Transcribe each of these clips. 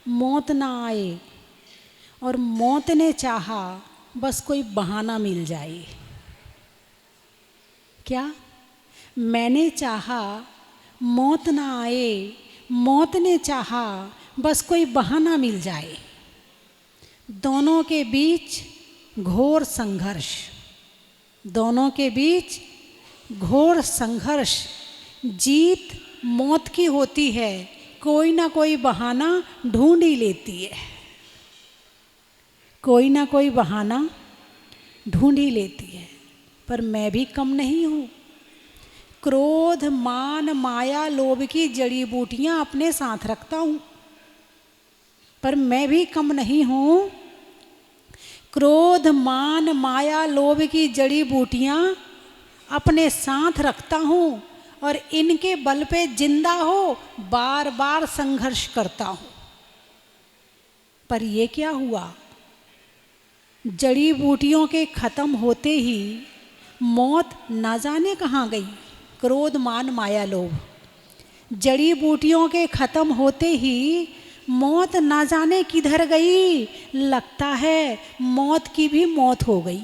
मौत ना आए और मौत ने चाहा बस कोई बहाना मिल जाए। क्या? मैंने चाहा मौत ना आए, मौत ने चाहा बस कोई बहाना मिल जाए। दोनों के बीच घोर संघर्ष, दोनों के बीच घोर संघर्ष। जीत मौत की होती है, कोई ना कोई बहाना ढूंढ ही लेती है, कोई ना कोई बहाना ढूंढ ही लेती है। पर मैं भी कम नहीं हूँ। क्रोध, मान, माया, लोभ की जड़ी बूटियाँ अपने साथ रखता हूँ, पर मैं भी कम नहीं हूँ। क्रोध, मान, माया, लोभ की जड़ी बूटियाँ अपने साथ रखता हूँ और इनके बल पे जिंदा हो बार बार संघर्ष करता हूँ। पर ये क्या हुआ? जड़ी बूटियों के खत्म होते ही मौत ना जाने कहाँ गई। क्रोध, मान, माया, लोभ, जड़ी बूटियों के खत्म होते ही मौत ना जाने किधर गई। लगता है मौत की भी मौत हो गई,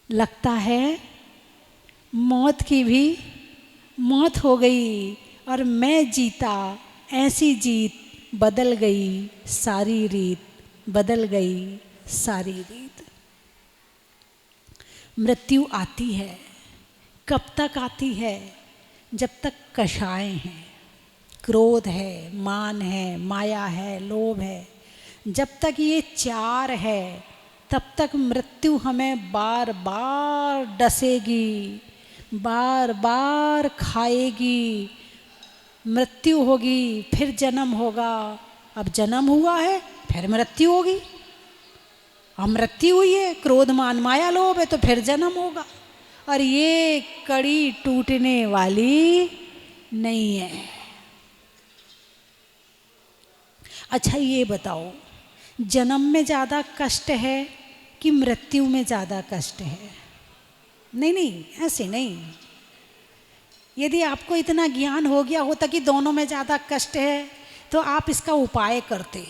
लगता है मौत की भी मौत हो गई। और मैं जीता ऐसी जीत, बदल गई सारी रीत, बदल गई सारी रीत। मृत्यु आती है, कब तक आती है? जब तक कषाय हैं, क्रोध है, मान है, माया है, लोभ है, जब तक ये चार है तब तक मृत्यु हमें बार बार डसेगी, बार बार खाएगी। मृत्यु होगी फिर जन्म होगा, अब जन्म हुआ है फिर मृत्यु होगी। अब मृत्यु हुई है, क्रोध, मान, माया, लोभ है, तो फिर जन्म होगा। और ये कड़ी टूटने वाली नहीं है। अच्छा ये बताओ, जन्म में ज़्यादा कष्ट है कि मृत्यु में ज़्यादा कष्ट है? नहीं नहीं, ऐसे नहीं। यदि आपको इतना ज्ञान हो गया होता कि दोनों में ज़्यादा कष्ट है तो आप इसका उपाय करते।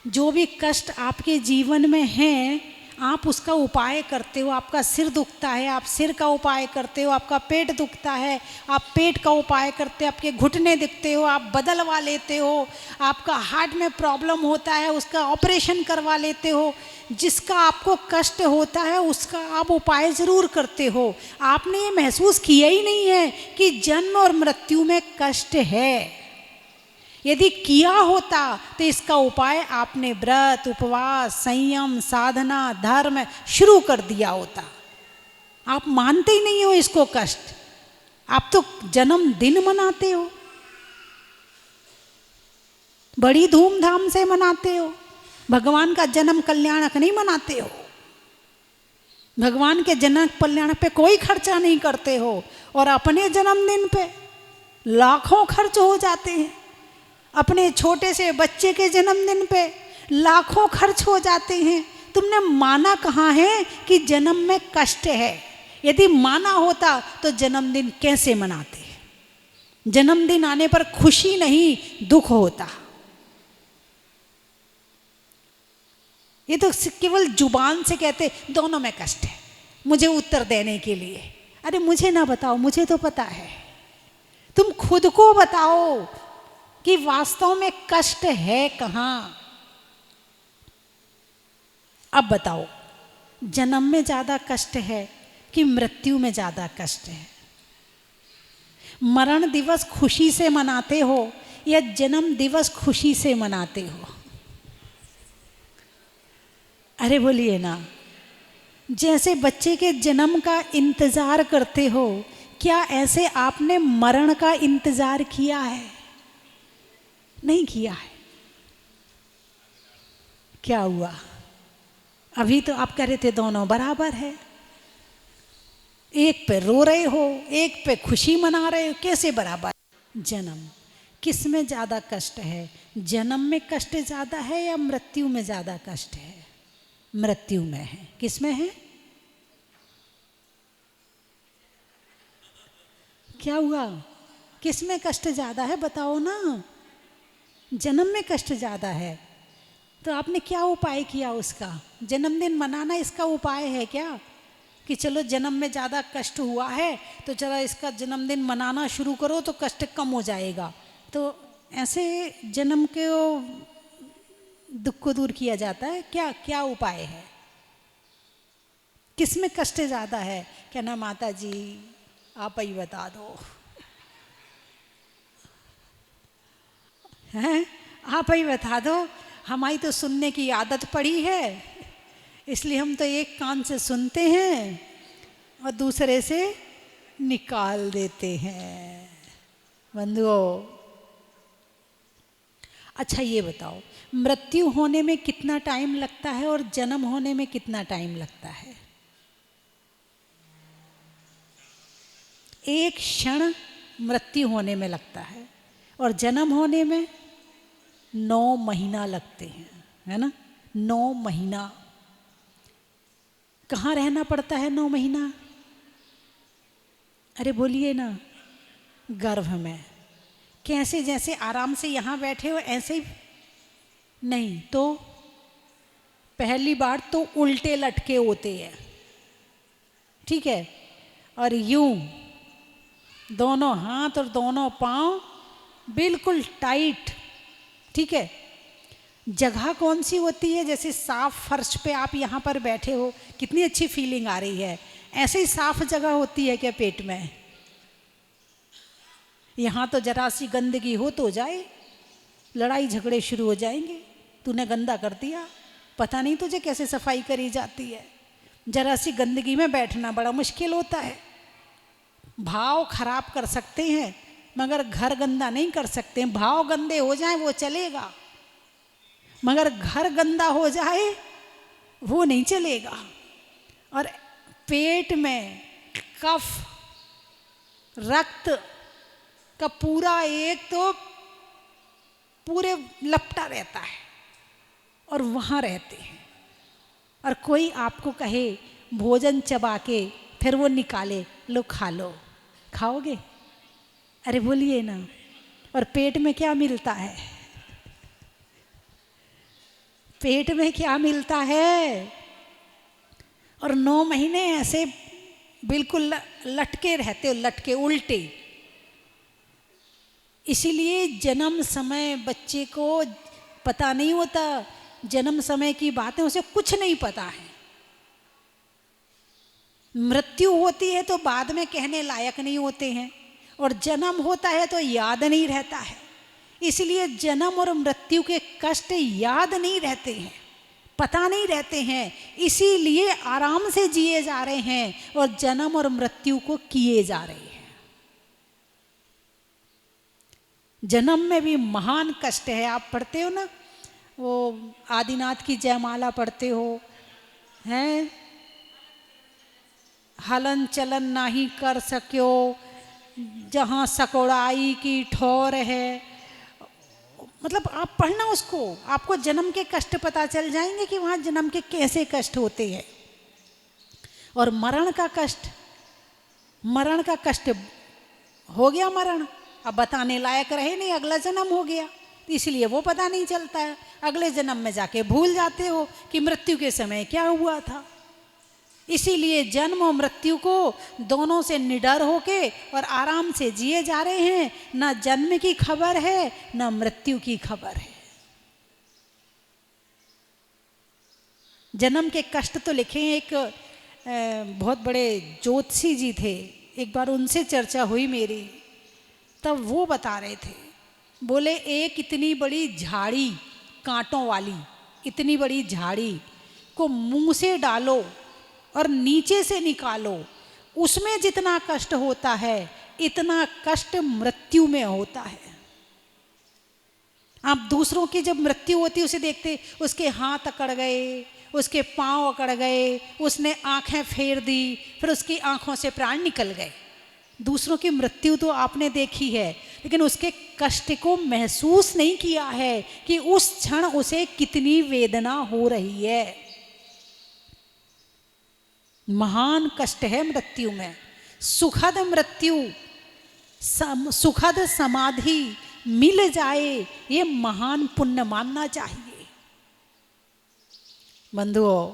जो भी कष्ट आपके जीवन में हैं आप उसका उपाय करते हो। आपका सिर दुखता है, आप सिर का उपाय करते हो। आपका पेट दुखता है, आप पेट का उपाय करते हो। आपके घुटने दिखते हो, आप बदलवा लेते हो। आपका हार्ट में प्रॉब्लम होता है, उसका ऑपरेशन करवा लेते हो। जिसका आपको कष्ट होता है उसका आप उपाय ज़रूर करते हो। आपने ये महसूस किया ही नहीं है कि जन्म और मृत्यु में कष्ट है। यदि किया होता तो इसका उपाय आपने व्रत, उपवास, संयम, साधना, धर्म शुरू कर दिया होता। आप मानते ही नहीं हो इसको कष्ट। आप तो जन्मदिन मनाते हो, बड़ी धूमधाम से मनाते हो। भगवान का जन्म कल्याणक नहीं मनाते हो। भगवान के जन्म कल्याण पे कोई खर्चा नहीं करते हो और अपने जन्मदिन पे लाखों खर्च हो जाते हैं। अपने छोटे से बच्चे के जन्मदिन पे लाखों खर्च हो जाते हैं। तुमने माना कहाँ है कि जन्म में कष्ट है? यदि माना होता तो जन्मदिन कैसे मनाते? जन्मदिन आने पर खुशी नहीं दुख होता। ये तो केवल जुबान से कहते दोनों में कष्ट है, मुझे उत्तर देने के लिए। अरे मुझे ना बताओ, मुझे तो पता है। तुम खुद को बताओ कि वास्तव में कष्ट है कहाँ। अब बताओ, जन्म में ज़्यादा कष्ट है कि मृत्यु में ज़्यादा कष्ट है? मरण दिवस खुशी से मनाते हो या जन्म दिवस खुशी से मनाते हो? अरे बोलिए ना। जैसे बच्चे के जन्म का इंतज़ार करते हो, क्या ऐसे आपने मरण का इंतज़ार किया है? नहीं किया है। क्या हुआ? अभी तो आप कह रहे थे दोनों बराबर है। एक पे रो रहे हो, एक पे खुशी मना रहे हो, कैसे बराबर? जन्म, किस में ज़्यादा कष्ट है? जन्म में कष्ट ज़्यादा है या मृत्यु में ज़्यादा कष्ट है? मृत्यु में है। किस में है? क्या हुआ? किस में कष्ट ज़्यादा है बताओ ना। जन्म में कष्ट ज़्यादा है, तो आपने क्या उपाय किया उसका? जन्मदिन मनाना इसका उपाय है क्या कि चलो जन्म में ज़्यादा कष्ट हुआ है तो चलो इसका जन्मदिन मनाना शुरू करो तो कष्ट कम हो जाएगा? तो ऐसे जन्म के दुख को दूर किया जाता है क्या? क्या उपाय है? किस में कष्ट ज़्यादा है? क्या ना माता जी आप ही बता दो। हैं? आप ही बता दो। हमारी तो सुनने की आदत पड़ी है, इसलिए हम तो एक कान से सुनते हैं और दूसरे से निकाल देते हैं। बंधुओं, अच्छा ये बताओ, मृत्यु होने में कितना टाइम लगता है और जन्म होने में कितना टाइम लगता है? एक क्षण मृत्यु होने में लगता है और जन्म होने में 9 महीना लगते हैं, है ना? 9 महीना। कहाँ रहना पड़ता है 9 महीना? अरे बोलिए ना, गर्भ में। कैसे? जैसे आराम से यहाँ बैठे हो ऐसे ही नहीं, तो पहली बार तो उल्टे लटके होते हैं, ठीक है, और यूं दोनों हाथ और दोनों पांव बिल्कुल टाइट, ठीक है। जगह कौन सी होती है? जैसे साफ फर्श पे आप यहाँ पर बैठे हो, कितनी अच्छी फीलिंग आ रही है, ऐसे ही साफ जगह होती है क्या पेट में? यहाँ तो जरा सी गंदगी हो तो जाए, लड़ाई झगड़े शुरू हो जाएंगे, तूने गंदा कर दिया, पता नहीं तुझे कैसे सफाई करी जाती है। जरा सी गंदगी में बैठना बड़ा मुश्किल होता है। भाव खराब कर सकते हैं मगर घर गंदा नहीं कर सकते। भाव गंदे हो जाए वो चलेगा, मगर घर गंदा हो जाए वो नहीं चलेगा। और पेट में कफ, रक्त का पूरा एक तो पूरे लपटा रहता है और वहाँ रहते हैं। और कोई आपको कहे भोजन चबा के फिर वो निकाले, लो खा लो, खाओगे? अरे बोलिए ना। और पेट में क्या मिलता है? पेट में क्या मिलता है? और 9 महीने ऐसे बिल्कुल लटके रहते हो, लटके उल्टे। इसीलिए जन्म समय बच्चे को पता नहीं होता, जन्म समय की बातें उसे कुछ नहीं पता है। मृत्यु होती है तो बाद में कहने लायक नहीं होते हैं, और जन्म होता है तो याद नहीं रहता है। इसलिए जन्म और मृत्यु के कष्ट याद नहीं रहते हैं, पता नहीं रहते हैं, इसीलिए आराम से जिए जा रहे हैं और जन्म और मृत्यु को किए जा रहे हैं। जन्म में भी महान कष्ट है। आप पढ़ते हो ना, वो आदिनाथ की जयमाला पढ़ते हो, हैं? हलन चलन नहीं कर सक्यो, जहाँ सकौड़ाई की ठोर है। मतलब आप पढ़ना उसको, आपको जन्म के कष्ट पता चल जाएंगे कि वहाँ जन्म के कैसे कष्ट होते हैं। और मरण का कष्ट, मरण का कष्ट हो गया, मरण अब बताने लायक रहे नहीं, अगला जन्म हो गया, इसलिए वो पता नहीं चलता है। अगले जन्म में जाके भूल जाते हो कि मृत्यु के समय क्या हुआ था। इसीलिए जन्म और मृत्यु को दोनों से निडर होके और आराम से जिए जा रहे हैं। ना जन्म की खबर है ना मृत्यु की खबर है। जन्म के कष्ट तो लिखे हैं। एक बहुत बड़े ज्योतिषी जी थे, एक बार उनसे चर्चा हुई मेरी, तब वो बता रहे थे, बोले एक इतनी बड़ी झाड़ी, कांटों वाली इतनी बड़ी झाड़ी को मुंह से डालो और नीचे से निकालो, उसमें जितना कष्ट होता है इतना कष्ट मृत्यु में होता है। आप दूसरों की जब मृत्यु होती उसे देखते, उसके हाथ अकड़ गए, उसके पांव अकड़ गए, उसने आंखें फेर दी, फिर उसकी आंखों से प्राण निकल गए। दूसरों की मृत्यु तो आपने देखी है, लेकिन उसके कष्ट को महसूस नहीं किया है कि उस क्षण उसे कितनी वेदना हो रही है। महान कष्ट है मृत्यु में। सुखद मृत्यु, सुखद समाधि मिल जाए ये महान पुण्य मानना चाहिए। बंधुओं,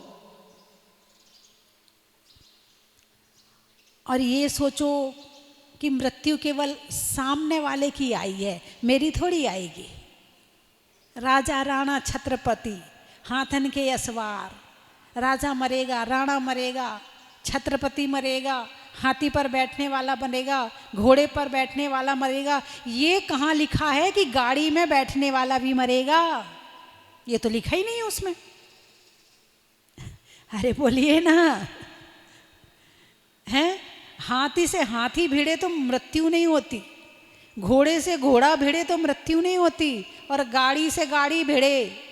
और ये सोचो कि मृत्यु केवल सामने वाले की आई है, मेरी थोड़ी आएगी। राजा राणा छत्रपति, हाथन के असवार, राजा मरेगा, राणा मरेगा, छत्रपति मरेगा, हाथी पर बैठने वाला बनेगा, घोड़े पर बैठने वाला मरेगा। ये कहाँ लिखा है कि गाड़ी में बैठने वाला भी मरेगा? ये तो लिखा ही नहीं है उसमें। अरे बोलिए ना, हैं? हाथी से हाथी भिड़े तो मृत्यु नहीं होती, घोड़े से घोड़ा भिड़े तो मृत्यु नहीं होती, और गाड़ी से गाड़ी भिड़े,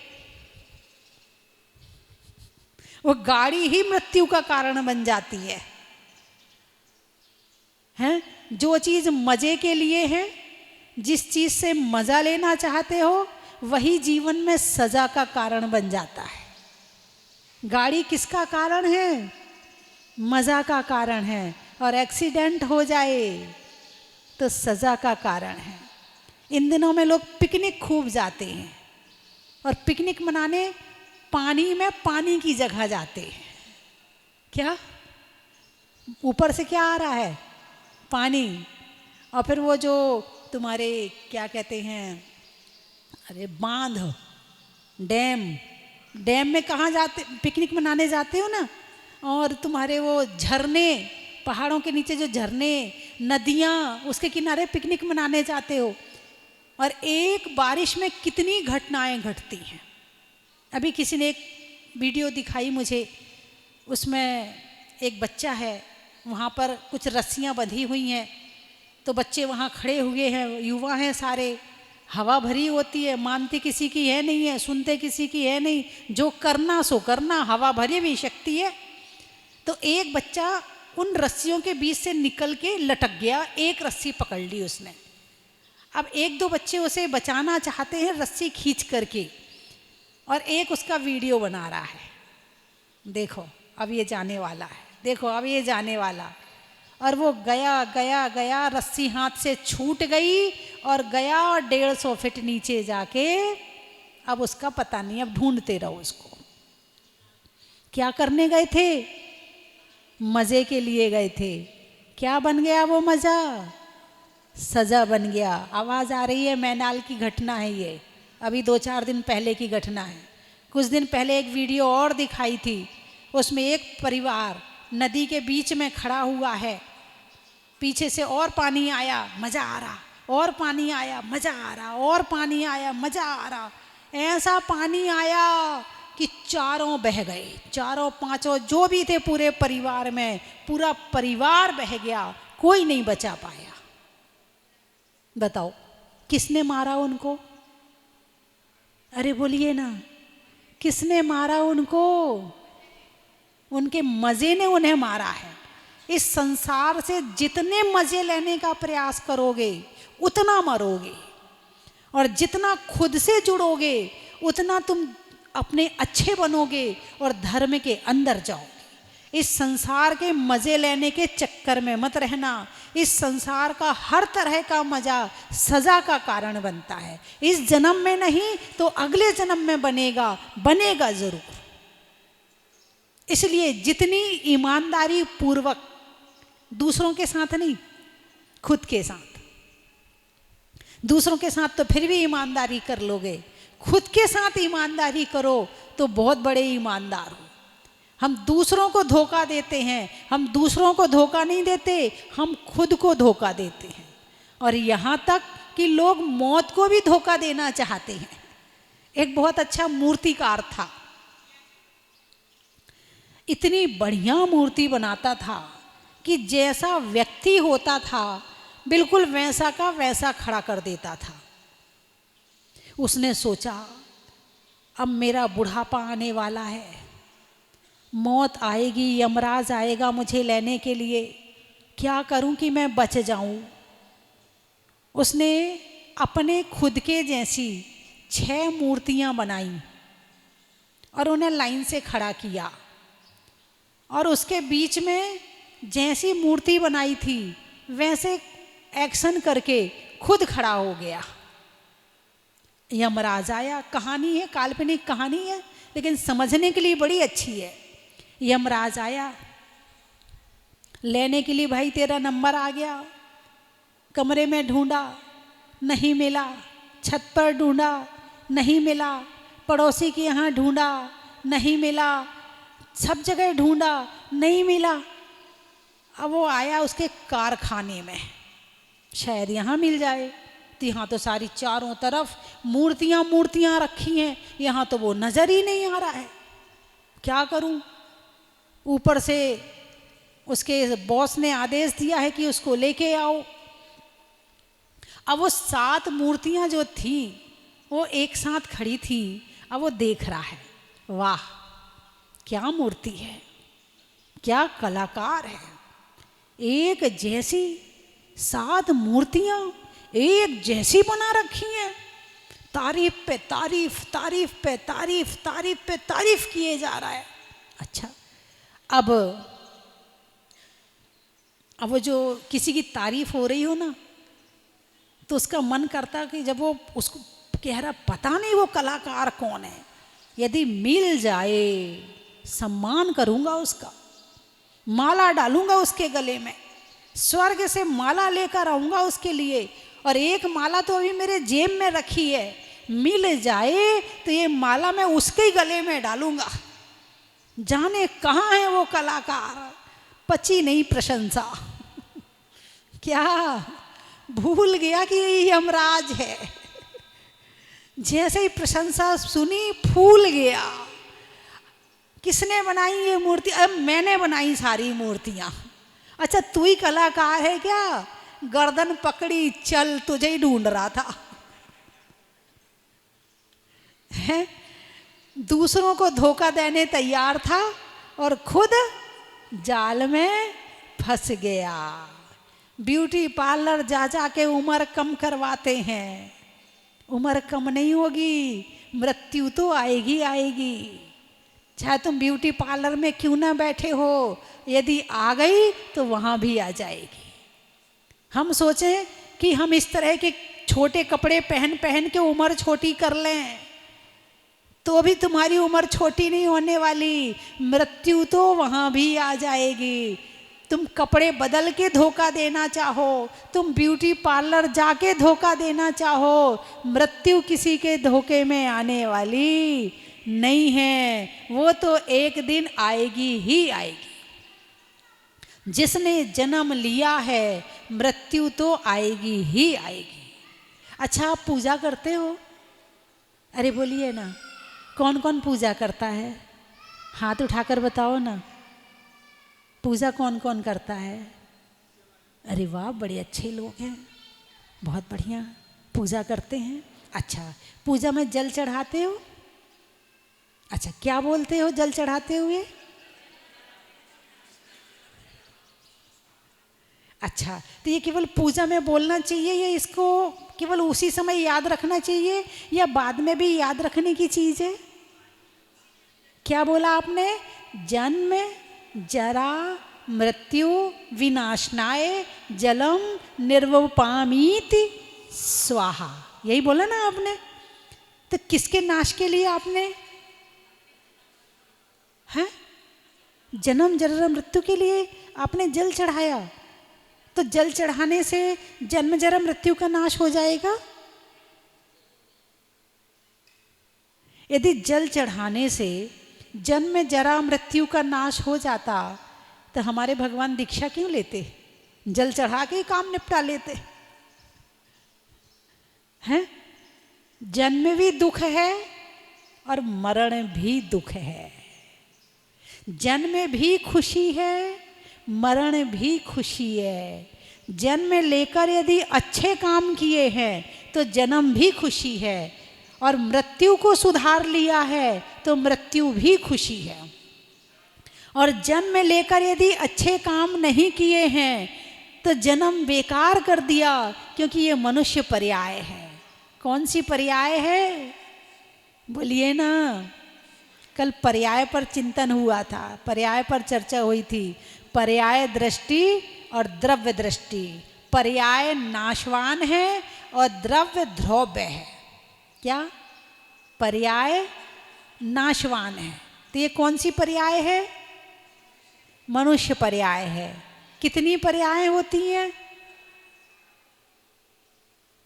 वो गाड़ी ही मृत्यु का कारण बन जाती है। हैं? जो चीज मजे के लिए है, जिस चीज से मजा लेना चाहते हो, वही जीवन में सजा का कारण बन जाता है। गाड़ी किसका कारण है? मजा का कारण है, और एक्सीडेंट हो जाए तो सजा का कारण है। इन दिनों में लोग पिकनिक खूब जाते हैं, और पिकनिक मनाने पानी में पानी की जगह जाते हैं। क्या ऊपर से क्या आ रहा है? पानी। और फिर वो जो तुम्हारे क्या कहते हैं, अरे बांध, डैम में कहाँ जाते, पिकनिक मनाने जाते हो ना, और तुम्हारे वो झरने, पहाड़ों के नीचे जो झरने, नदियाँ, उसके किनारे पिकनिक मनाने जाते हो, और एक बारिश में कितनी घटनाएं घटती हैं। अभी किसी ने एक वीडियो दिखाई मुझे, उसमें एक बच्चा है, वहाँ पर कुछ रस्सियाँ बंधी हुई हैं, तो बच्चे वहाँ खड़े हुए हैं, युवा हैं सारे, हवा भरी होती है, मानते किसी की है नहीं है, सुनते किसी की है नहीं, जो करना सो करना, हवा भरी भी शक्ति है। तो एक बच्चा उन रस्सियों के बीच से निकल के लटक गया, एक रस्सी पकड़ ली उसने। अब एक दो बच्चे उसे बचाना चाहते हैं रस्सी खींच करके, और एक उसका वीडियो बना रहा है, देखो अब ये जाने वाला है, देखो अब ये जाने वाला। और वो गया गया गया, रस्सी हाथ से छूट गई और गया, और 150 फीट नीचे जाके अब उसका पता नहीं, अब ढूंढते रहो उसको। क्या करने गए थे? मजे के लिए गए थे। क्या बन गया वो मजा? सजा बन गया। आवाज आ रही है, मैनाल की घटना है ये, अभी 2-4 दिन पहले की घटना है। कुछ दिन पहले एक वीडियो और दिखाई थी, उसमें एक परिवार नदी के बीच में खड़ा हुआ है, पीछे से और पानी आया, मजा आ रहा, और पानी आया, मजा आ रहा, और पानी आया, मजा आ रहा। ऐसा पानी आया कि चारों बह गए, चारों पांचों जो भी थे पूरे परिवार में, पूरा परिवार बह गया, कोई नहीं बचा पाया। बताओ किसने मारा उनको? अरे बोलिए ना, किसने मारा उनको? उनके मजे ने उन्हें मारा है। इस संसार से जितने मजे लेने का प्रयास करोगे उतना मरोगे, और जितना खुद से जुड़ोगे उतना तुम अपने अच्छे बनोगे और धर्म के अंदर जाओगे। इस संसार के मजे लेने के चक्कर में मत रहना। इस संसार का हर तरह का मजा सजा का कारण बनता है। इस जन्म में नहीं तो अगले जन्म में बनेगा, बनेगा जरूर। इसलिए जितनी ईमानदारी पूर्वक, दूसरों के साथ नहीं, खुद के साथ, दूसरों के साथ तो फिर भी ईमानदारी कर लोगे, खुद के साथ ईमानदारी करो तो बहुत बड़े ईमानदार हो। हम दूसरों को धोखा देते हैं, हम दूसरों को धोखा नहीं देते, हम खुद को धोखा देते हैं। और यहाँ तक कि लोग मौत को भी धोखा देना चाहते हैं। एक बहुत अच्छा मूर्तिकार था, इतनी बढ़िया मूर्ति बनाता था कि जैसा व्यक्ति होता था बिल्कुल वैसा का वैसा खड़ा कर देता था। उसने सोचा अब मेरा बुढ़ापा आने वाला है, मौत आएगी, यमराज आएगा मुझे लेने के लिए, क्या करूं कि मैं बच जाऊं। उसने अपने खुद के जैसी 6 मूर्तियां बनाई और उन्हें लाइन से खड़ा किया, और उसके बीच में जैसी मूर्ति बनाई थी वैसे एक्शन करके खुद खड़ा हो गया। यमराज आया, कहानी है, काल्पनिक कहानी है, लेकिन समझने के लिए बड़ी अच्छी है। यमराज आया लेने के लिए, भाई तेरा नंबर आ गया। कमरे में ढूंढा, नहीं मिला। छत पर ढूंढा, नहीं मिला। पड़ोसी के यहाँ ढूंढा, नहीं मिला। सब जगह ढूंढा, नहीं मिला। अब वो आया उसके कारखाने में, शायद यहाँ मिल जाए। तो यहाँ तो सारी चारों तरफ मूर्तियाँ मूर्तियाँ रखी हैं, यहाँ तो वो नज़र ही नहीं आ रहा है। क्या करूँ? ऊपर से उसके बॉस ने आदेश दिया है कि उसको लेके आओ। अब वो 7 मूर्तियाँ जो थी वो एक साथ खड़ी थी। अब वो देख रहा है, वाह क्या मूर्ति है, क्या कलाकार है। एक जैसी 7 मूर्तियाँ एक जैसी बना रखी हैं। तारीफ पे तारीफ, तारीफ पे तारीफ, तारीफ पे तारीफ किए जा रहा है। अच्छा, अब वो जो किसी की तारीफ हो रही हो ना, तो उसका मन करता कि जब वो उसको कह रहा पता नहीं वो कलाकार कौन है, यदि मिल जाए सम्मान करूँगा उसका, माला डालूँगा उसके गले में, स्वर्ग से माला लेकर आऊँगा उसके लिए। और एक माला तो अभी मेरे जेब में रखी है, मिल जाए तो ये माला मैं उसके ही गले में डालूँगा। जाने कहाँ है वो कलाकार, पची नहीं प्रशंसा। क्या भूल गया कि ये यमराज है। जैसे ही प्रशंसा सुनी फूल गया। किसने बनाई ये मूर्ति? अब मैंने बनाई सारी मूर्तियाँ। अच्छा तू ही कलाकार है क्या? गर्दन पकड़ी, चल तुझे ही ढूंढ रहा था। है दूसरों को धोखा देने तैयार था और खुद जाल में फंस गया। ब्यूटी पार्लर जा जा के उम्र कम करवाते हैं। उम्र कम नहीं होगी, मृत्यु तो आएगी आएगी। चाहे तुम ब्यूटी पार्लर में क्यों ना बैठे हो, यदि आ गई तो वहाँ भी आ जाएगी। हम सोचें कि हम इस तरह के छोटे कपड़े पहन पहन के उम्र छोटी कर लें, तो भी तुम्हारी उम्र छोटी नहीं होने वाली, मृत्यु तो वहाँ भी आ जाएगी। तुम कपड़े बदल के धोखा देना चाहो, तुम ब्यूटी पार्लर जाके धोखा देना चाहो, मृत्यु किसी के धोखे में आने वाली नहीं है। वो तो एक दिन आएगी ही आएगी। जिसने जन्म लिया है मृत्यु तो आएगी ही आएगी। अच्छा आप पूजा करते हो? अरे बोलिए ना, कौन कौन पूजा करता है? हाथ उठाकर बताओ ना, पूजा कौन कौन करता है? अरे वाह बड़े अच्छे लोग हैं, बहुत बढ़िया पूजा करते हैं। अच्छा पूजा में जल चढ़ाते हो? अच्छा क्या बोलते हो जल चढ़ाते हुए? अच्छा तो ये केवल पूजा में बोलना चाहिए या इसको केवल उसी समय याद रखना चाहिए या बाद में भी याद रखने की चीज है? क्या बोला आपने? जन्म जरा मृत्यु विनाशनाय जलम निर्वपामीति स्वाहा, यही बोला ना आपने। तो किसके नाश के लिए आपने हैं? जन्म जरा मृत्यु के लिए आपने जल चढ़ाया। तो जल चढ़ाने से जन्म जरा मृत्यु का नाश हो जाएगा। यदि जल चढ़ाने से जन्म जरा मृत्यु का नाश हो जाता तो हमारे भगवान दीक्षा क्यों लेते? जल चढ़ा के ही काम निपटा लेते हैं। जन्म भी दुख है और मरण भी दुख है। जन्म भी खुशी है, मरण भी खुशी है। जन्म लेकर यदि अच्छे काम किए हैं तो जन्म भी खुशी है, और मृत्यु को सुधार लिया है तो मृत्यु भी खुशी है। और जन्म लेकर यदि अच्छे काम नहीं किए हैं तो जन्म बेकार कर दिया, क्योंकि ये मनुष्य पर्याय है। कौन सी पर्याय है? बोलिए ना। कल पर्याय पर चिंतन हुआ था, पर्याय पर चर्चा हुई थी। पर्याय दृष्टि और द्रव्य दृष्टि। पर्याय नाशवान है और द्रव्य ध्रुव है। क्या? पर्याय नाशवान है। तो ये कौन सी पर्याय है? मनुष्य पर्याय है। कितनी पर्याय होती हैं?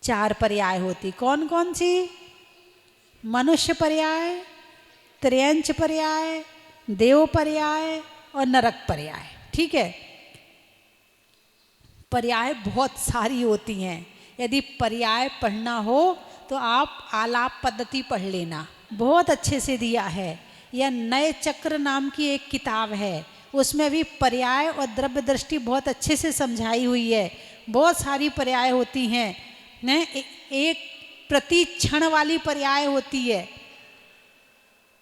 4 पर्याय होती। कौन कौन सी? मनुष्य पर्याय, त्रयंच पर्याय, देव पर्याय और नरक पर्याय। ठीक है। पर्याय बहुत सारी होती हैं। यदि पर्याय पढ़ना हो तो आप आलाप पद्धति पढ़ लेना, बहुत अच्छे से दिया है। यह नए चक्र नाम की एक किताब है, उसमें भी पर्याय और द्रव्य दृष्टि बहुत अच्छे से समझाई हुई है। बहुत सारी पर्याय होती हैं। एक प्रति क्षण वाली पर्याय होती है,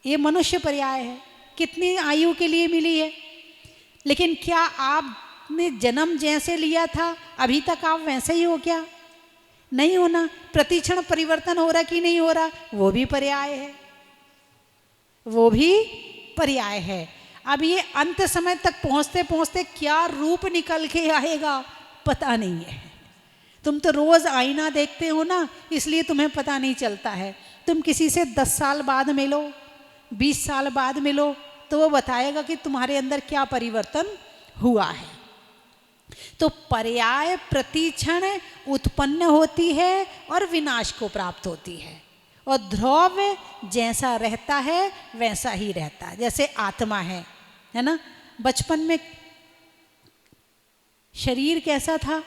ये मनुष्य पर्याय है। कितनी आयु के लिए मिली है? लेकिन क्या आपने जन्म जैसे लिया था अभी तक आप वैसे ही हो क्या? नहीं होना। प्रतिक्षण परिवर्तन हो रहा कि नहीं हो रहा, वो भी पर्याय है, वो भी पर्याय है। अब ये अंत समय तक पहुंचते पहुंचते क्या रूप निकल के आएगा पता नहीं है। तुम तो रोज आईना देखते हो ना, इसलिए तुम्हें पता नहीं चलता है। तुम किसी से 10 साल बाद मिलो, 20 साल बाद मिलो, तो वो बताएगा कि तुम्हारे अंदर क्या परिवर्तन हुआ है। तो पर्याय प्रतिक्षण उत्पन्न होती है और विनाश को प्राप्त होती है, और ध्रुव जैसा रहता है वैसा ही रहता है। जैसे आत्मा है ना, बचपन में शरीर कैसा था?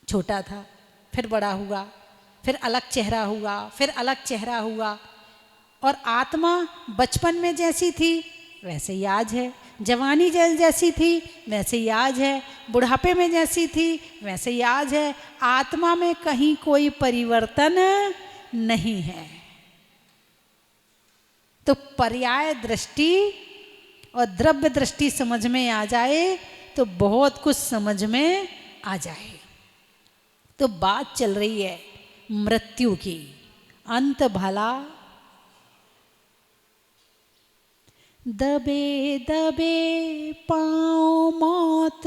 छोटा था, फिर बड़ा हुआ, फिर अलग चेहरा हुआ, फिर अलग चेहरा हुआ। और आत्मा बचपन में जैसी थी वैसे ही आज है, जवानी जैसी थी वैसे ही आज है, बुढ़ापे में जैसी थी वैसे ही आज है। आत्मा में कहीं कोई परिवर्तन नहीं है। तो पर्याय दृष्टि और द्रव्य दृष्टि समझ में आ जाए तो बहुत कुछ समझ में आ जाए। तो बात चल रही है मृत्यु की। अंत भला दबे दबे पाँव मौत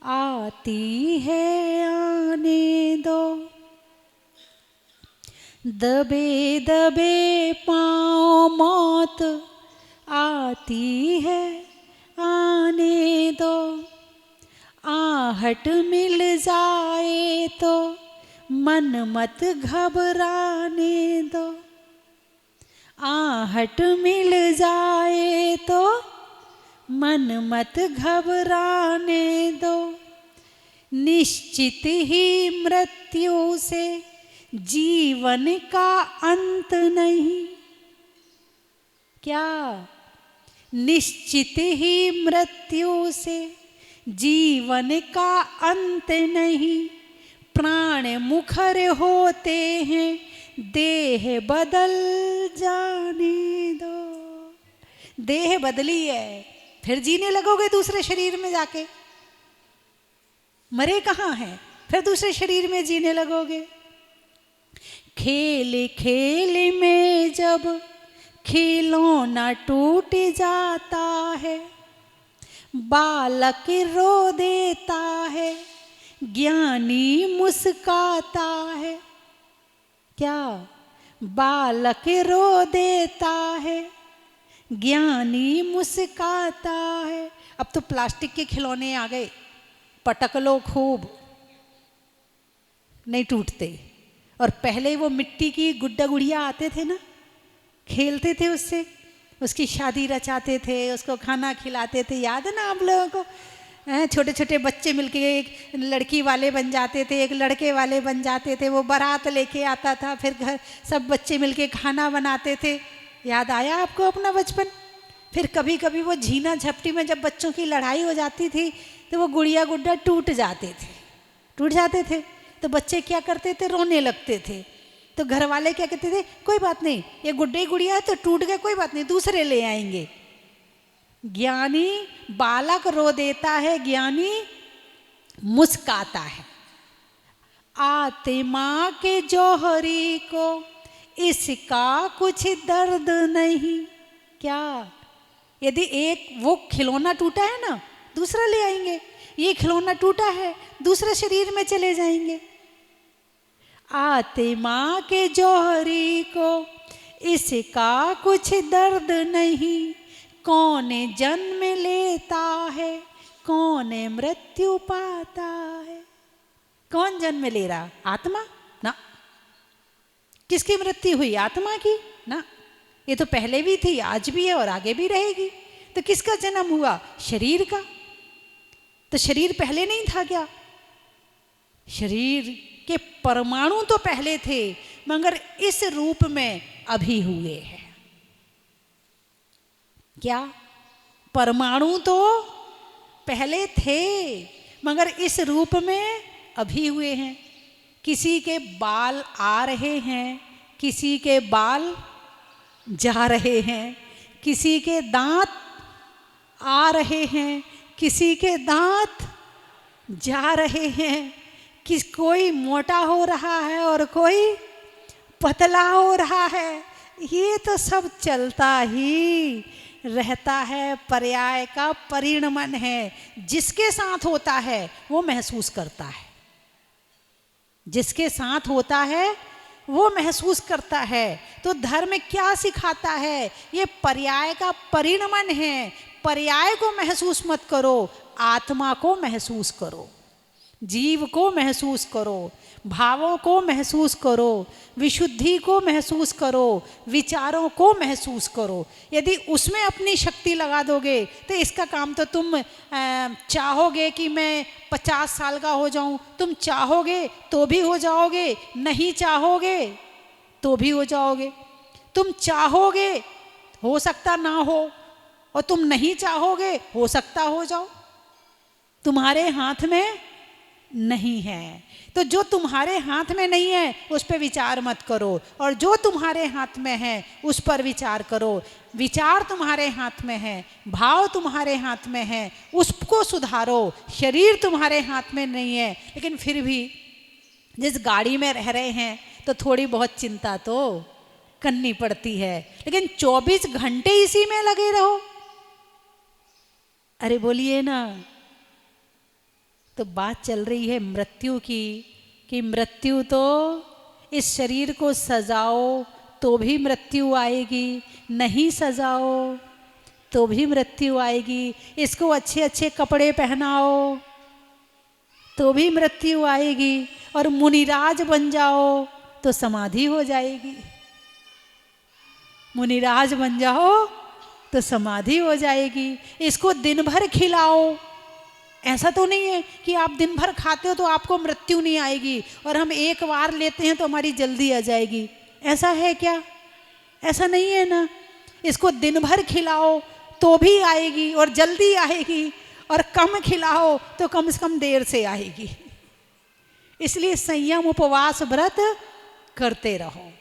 आती है आने दो, दबे दबे पाँव मौत आती है आने दो, आहट मिल जाए तो मन मत घबराने दो, आहट मिल जाए तो मन मत घबराने दो, निश्चित ही मृत्यु से जीवन का अंत नहीं। क्या? निश्चित ही मृत्यु से जीवन का अंत नहीं, प्राण मुखर होते हैं देह बदल जाने दो। देह बदली है, फिर जीने लगोगे दूसरे शरीर में जाके। मरे कहाँ हैं, फिर दूसरे शरीर में जीने लगोगे। खेल खेल में जब खिलौना टूट जाता है, बालक रो देता है, ज्ञानी मुस्काता है। क्या? बालक रो देता है, ज्ञानी मुस्काता है। अब तो प्लास्टिक के खिलौने आ गए, पटक लो खूब, नहीं टूटते। और पहले वो मिट्टी की गुड्डा गुड़िया आते थे ना, खेलते थे उससे, उसकी शादी रचाते थे, उसको खाना खिलाते थे। याद है ना आप लोगों को? छोटे छोटे बच्चे मिलके एक लड़की वाले बन जाते थे, एक लड़के वाले बन जाते थे, वो बारात लेके आता था, फिर घर सब बच्चे मिलके खाना बनाते थे। याद आया आपको अपना बचपन? फिर कभी कभी वो झीना झपटी में जब बच्चों की लड़ाई हो जाती थी तो वो गुड़िया गुड्डा टूट जाते थे, तो बच्चे क्या करते थे? रोने लगते थे। तो घर वाले क्या कहते थे? कोई बात नहीं, ये गुड्डे गुड़िया है तो टूट गए, कोई बात नहीं, दूसरे ले आएंगे। ज्ञानी बालक रो देता है, ज्ञानी मुस्काता है। आत्मा के जौहरी को इसका कुछ दर्द नहीं। क्या? यदि एक वो खिलौना टूटा है ना, दूसरा ले आएंगे। ये खिलौना टूटा है, दूसरे शरीर में चले जाएंगे। आत्मा के जौहरी को इसका कुछ दर्द नहीं, कौन जन्म लेता है, कौन मृत्यु पाता है। कौन जन्म ले रहा? आत्मा ना। किसकी मृत्यु हुई? आत्मा की ना। ये तो पहले भी थी, आज भी है और आगे भी रहेगी। तो किसका जन्म हुआ? शरीर का। तो शरीर पहले नहीं था क्या? शरीर के परमाणु तो पहले थे, मगर इस रूप में अभी हुए हैं। क्या? परमाणु तो पहले थे, मगर इस रूप में अभी हुए हैं। किसी के बाल आ रहे हैं, किसी के बाल जा रहे हैं, किसी के दांत आ रहे हैं, किसी के दांत जा रहे हैं, कोई मोटा हो रहा है और कोई पतला हो रहा है। ये तो सब चलता ही रहता है, पर्याय का परिणमन है। जिसके साथ होता है वो महसूस करता है, जिसके साथ होता है वो महसूस करता है। तो धर्म क्या सिखाता है? ये पर्याय का परिणमन है। पर्याय को महसूस मत करो, आत्मा को महसूस करो, जीव को महसूस करो, भावों को महसूस करो, विशुद्धि को महसूस करो, विचारों को महसूस करो। यदि उसमें अपनी शक्ति लगा दोगे तो इसका काम तो तुम चाहोगे कि मैं 50 साल का हो जाऊं, तुम चाहोगे तो भी हो जाओगे, नहीं चाहोगे तो भी हो जाओगे। तुम चाहोगे हो सकता ना हो, और तुम नहीं चाहोगे हो सकता हो जाओ। तुम्हारे हाथ में नहीं है। तो जो तुम्हारे हाथ में नहीं है उस पर विचार मत करो, और जो तुम्हारे हाथ में है उस पर विचार करो। विचार तुम्हारे हाथ में है, भाव तुम्हारे हाथ में है, उसको सुधारो। शरीर तुम्हारे हाथ में नहीं है, लेकिन फिर भी जिस गाड़ी में रह रहे हैं तो थोड़ी बहुत चिंता तो करनी पड़ती है। लेकिन 24 घंटे इसी में लगे रहो, अरे बोलिए ना। तो बात चल रही है मृत्यु की, कि मृत्यु तो इस शरीर को सजाओ तो भी मृत्यु आएगी, नहीं सजाओ तो भी मृत्यु आएगी। इसको अच्छे अच्छे कपड़े पहनाओ तो भी मृत्यु आएगी, और मुनिराज बन जाओ तो समाधि हो जाएगी। मुनिराज बन जाओ तो समाधि हो जाएगी। इसको दिन भर खिलाओ, ऐसा तो नहीं है कि आप दिन भर खाते हो तो आपको मृत्यु नहीं आएगी, और हम एक बार लेते हैं तो हमारी जल्दी आ जाएगी। ऐसा है क्या? ऐसा नहीं है ना। इसको दिन भर खिलाओ तो भी आएगी और जल्दी आएगी, और कम खिलाओ तो कम से कम देर से आएगी। इसलिए संयम उपवास व्रत करते रहो।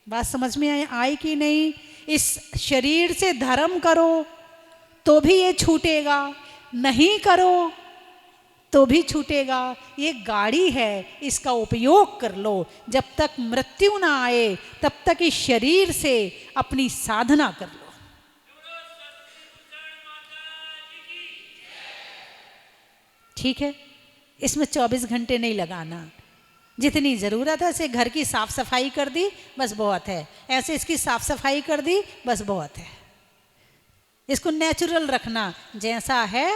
बात समझ में आई कि नहीं? इस शरीर से धर्म करो तो भी ये छूटेगा, नहीं करो तो भी छूटेगा। ये गाड़ी है, इसका उपयोग कर लो। जब तक मृत्यु ना आए तब तक इस शरीर से अपनी साधना कर लो। ठीक है? इसमें 24 घंटे नहीं लगाना। जितनी ज़रूरत है ऐसे घर की साफ सफाई कर दी बस बहुत है, ऐसे इसकी साफ सफाई कर दी बस बहुत है। इसको नेचुरल रखना, जैसा है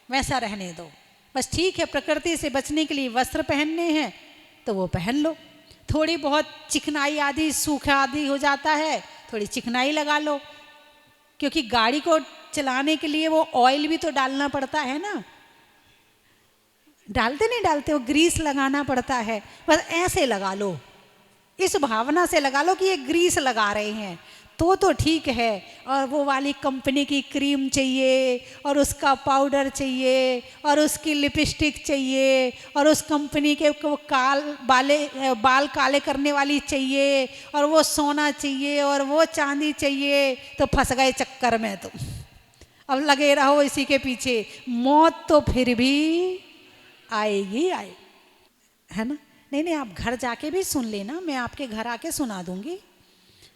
वैसा रहने दो बस। ठीक है, प्रकृति से बचने के लिए वस्त्र पहनने हैं तो वो पहन लो। थोड़ी बहुत चिकनाई आदि सूखा आदि हो जाता है, थोड़ी चिकनाई लगा लो, क्योंकि गाड़ी को चलाने के लिए वो ऑयल भी तो डालना पड़ता है ना। डालते नहीं डालते, वो ग्रीस लगाना पड़ता है। बस ऐसे लगा लो, इस भावना से लगा लो कि ये ग्रीस लगा रहे हैं तो ठीक है। और वो वाली कंपनी की क्रीम चाहिए, और उसका पाउडर चाहिए, और उसकी लिपस्टिक चाहिए, और उस कंपनी के वो बाल काले करने वाली चाहिए, और वो सोना चाहिए, और वो चांदी चाहिए। तो फंस गए चक्कर में तुम। अब लगे रहो इसी के पीछे। मौत तो फिर भी आएगी है ना। नहीं, आप घर जाके भी सुन लेना, मैं आपके घर आके सुना दूंगी,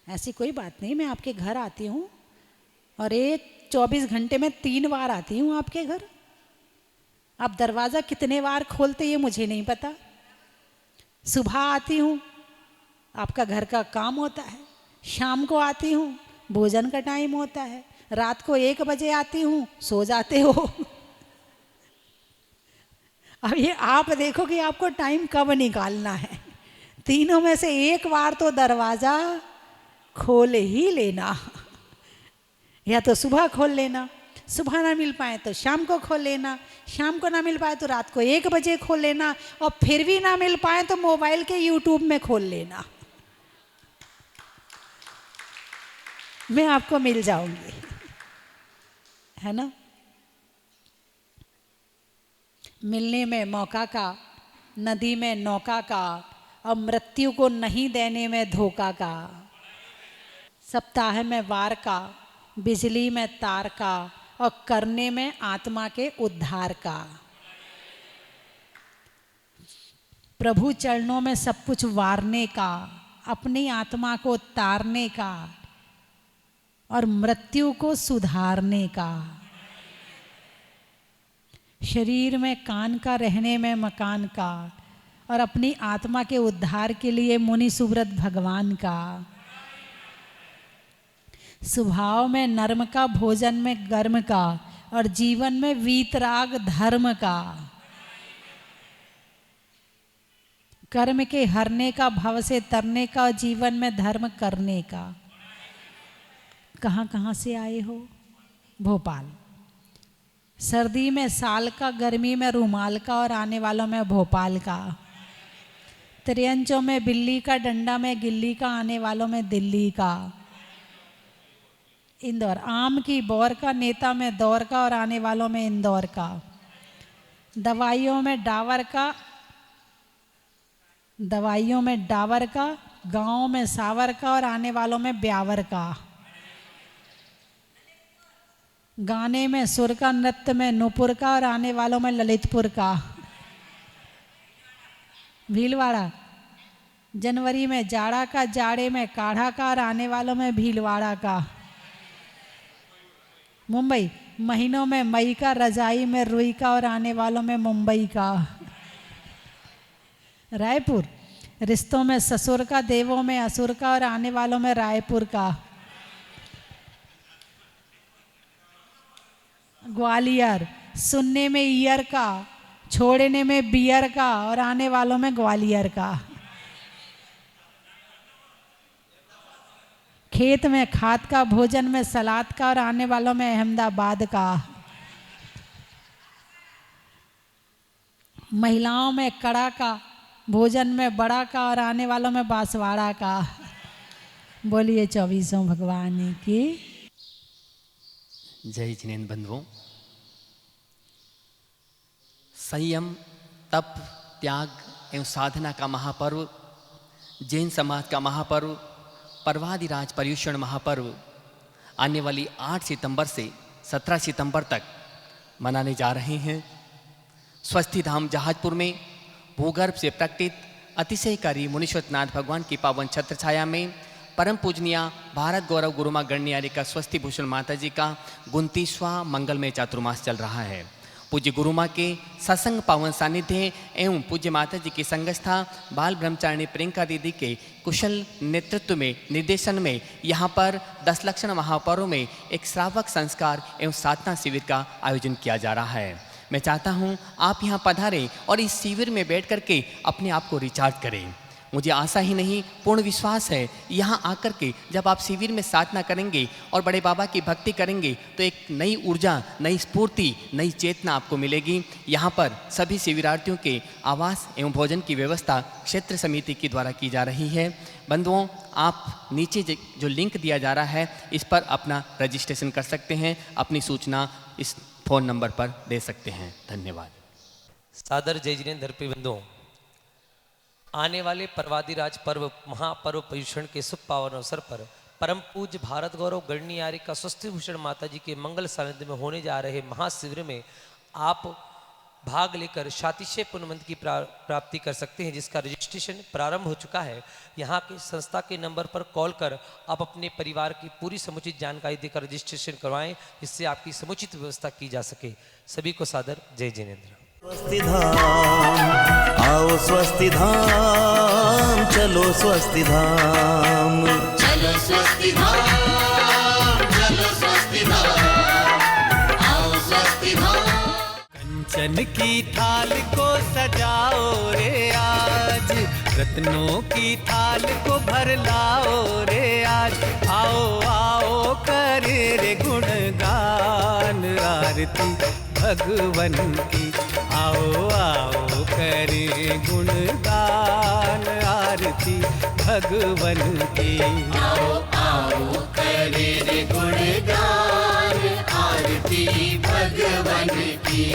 ऐसी कोई बात नहीं। मैं आपके घर आती हूँ, और एक 24 घंटे में 3 बार आती हूँ आपके घर। आप दरवाज़ा कितने बार खोलते ये मुझे नहीं पता, सुबह आती हूँ, आपका घर का काम होता है, शाम को आती हूँ, भोजन का टाइम होता है, रात को 1 बजे आती हूँ, सो जाते हो। अब ये आप देखो कि आपको टाइम कब निकालना है। तीनों में से एक बार तो दरवाज़ा खोल ही लेना, या तो सुबह खोल लेना, सुबह ना मिल पाए तो शाम को खोल लेना, शाम को ना मिल पाए तो रात को 1 बजे खोल लेना, और फिर भी ना मिल पाए तो मोबाइल के यूट्यूब में खोल लेना। मैं आपको मिल जाऊंगी, है ना। मिलने में मौका का, नदी में नौका का, और मृत्यु को नहीं देने में धोखा का। सप्ताह में वार का, बिजली में तार का, और करने में आत्मा के उद्धार का। प्रभु चरणों में सब कुछ वारने का, अपनी आत्मा को तारने का, और मृत्यु को सुधारने का। शरीर में कान का, रहने में मकान का, और अपनी आत्मा के उद्धार के लिए मुनि सुव्रत भगवान का। स्वभाव में नर्म का, भोजन में गर्म का, और जीवन में वीतराग धर्म का। कर्म के हरने का, भव से तरने का, और जीवन में धर्म करने का। कहाँ कहाँ से आए हो? भोपाल। सर्दी में साल का, गर्मी में रूमाल का, और आने वालों में भोपाल का। त्रियंचों में बिल्ली का, डंडा में गिल्ली का, आने वालों में दिल्ली का। इंदौर। आम की बौर का, नेता में दौर का, और आने वालों में इंदौर का। दवाइयों में डावर का, दवाइयों में डावर का, गाँव में सावर का, और आने वालों में ब्यावर का। गाने में सुर का, नृत्य में नूपुर का, और आने वालों में ललितपुर का। भीलवाड़ा। जनवरी में जाड़ा का, जाड़े में काढ़ा का, और आने वालों में भीलवाड़ा का। मुंबई। महीनों में मई का, रजाई में रुई का, और आने वालों में मुंबई का। रायपुर। रिश्तों में ससुर का, देवों में असुर का, और आने वालों में रायपुर का। ग्वालियर। सुनने में ईयर का, छोड़ने में बियर का, और आने वालों में ग्वालियर का। खेत में खाद का, भोजन में सलाद का, और आने वालों में अहमदाबाद का। महिलाओं में कड़ा का, भोजन में बड़ा का, और आने वालों में बांसवाड़ा का। बोलिए 24 भगवान की जय जिनेन्द्र बंधुओं। संयम, तप, त्याग एवं साधना का महापर्व, जैन समाज का महापर्व, पर्वादिराज पर्युषण महापर्व आने वाली 8 सितंबर से 17 सितंबर तक मनाने जा रहे हैं। स्वस्थी धाम जहाजपुर में भूगर्भ से प्रकटित अतिशयकारी मुनीश्वरनाथ भगवान की पावन छत्र छाया में परम पूजनीय भारत गौरव गुरुमा गणनियारिका स्वस्ति भूषण माता जी का 29वां मंगलमय चातुर्मास चल रहा है। पूज्य गुरुमा के सत्संग पावन सानिध्य एवं पूज्य माता जी की संगस्था बाल ब्रह्मचारिणी प्रियंका दीदी के कुशल नेतृत्व में, निर्देशन में यहाँ पर 10 लक्षण महापर्व में एक श्रावक संस्कार एवं साधना शिविर का आयोजन किया जा रहा है। मैं चाहता हूँ आप यहाँ पधारें और इस शिविर में बैठ करके अपने आप को रिचार्ज करें। मुझे आशा ही नहीं, पूर्ण विश्वास है, यहाँ आकर के जब आप शिविर में साधना करेंगे और बड़े बाबा की भक्ति करेंगे तो एक नई ऊर्जा, नई स्फूर्ति, नई चेतना आपको मिलेगी। यहाँ पर सभी शिविरार्थियों के आवास एवं भोजन की व्यवस्था क्षेत्र समिति के द्वारा की जा रही है। बंधुओं, आप नीचे जो लिंक दिया जा रहा है इस पर अपना रजिस्ट्रेशन कर सकते हैं, अपनी सूचना इस फ़ोन नंबर पर दे सकते हैं। धन्यवाद। सादर जय जिनेन्द्र धरती बंधुओं, आने वाले पर्वादिराज पर्व महापर्व पर्युषण के शुभ पावन अवसर पर परम पूज्य भारत गौरव गणनियारिका स्वस्ति भूषण माता जी के मंगल सानिध्य में होने जा रहे महाशिविर में आप भाग लेकर शातिशय पुण्यमंत्र की प्राप्ति कर सकते हैं, जिसका रजिस्ट्रेशन प्रारंभ हो चुका है। यहाँ की संस्था के नंबर पर कॉल कर आप अपने परिवार की पूरी समुचित जानकारी देकर रजिस्ट्रेशन करवाएं, जिससे आपकी समुचित व्यवस्था की जा सके। सभी को सादर जय जिनेन्द्र। आओ स्वस्ति धाम, चलो स्वस्ति धाम। चलो स्वस्ति धाम, चलो स्वस्ति धाम, आओ स्वस्ति धाम। कंचन की थाल को सजाओ रे आज, रत्नों की थाल को भर लाओ रे आज। आओ आओ करे रे गुणगान आरती भगवन की। आओ आओ करे गुणगान आरती भगवन की। आओ आओ करे रे गुणगान आरती भगवन की।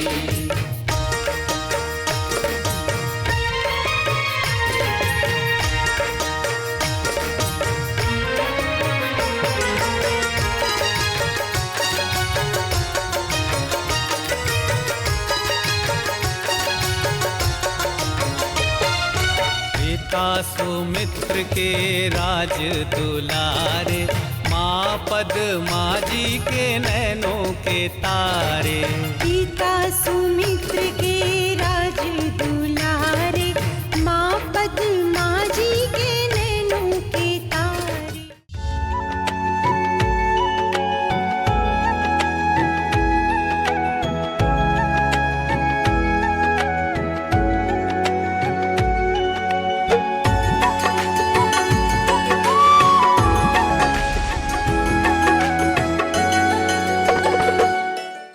सुमित्र के राज दुलारे, माँ पद्मा जी के नैनों के तारे।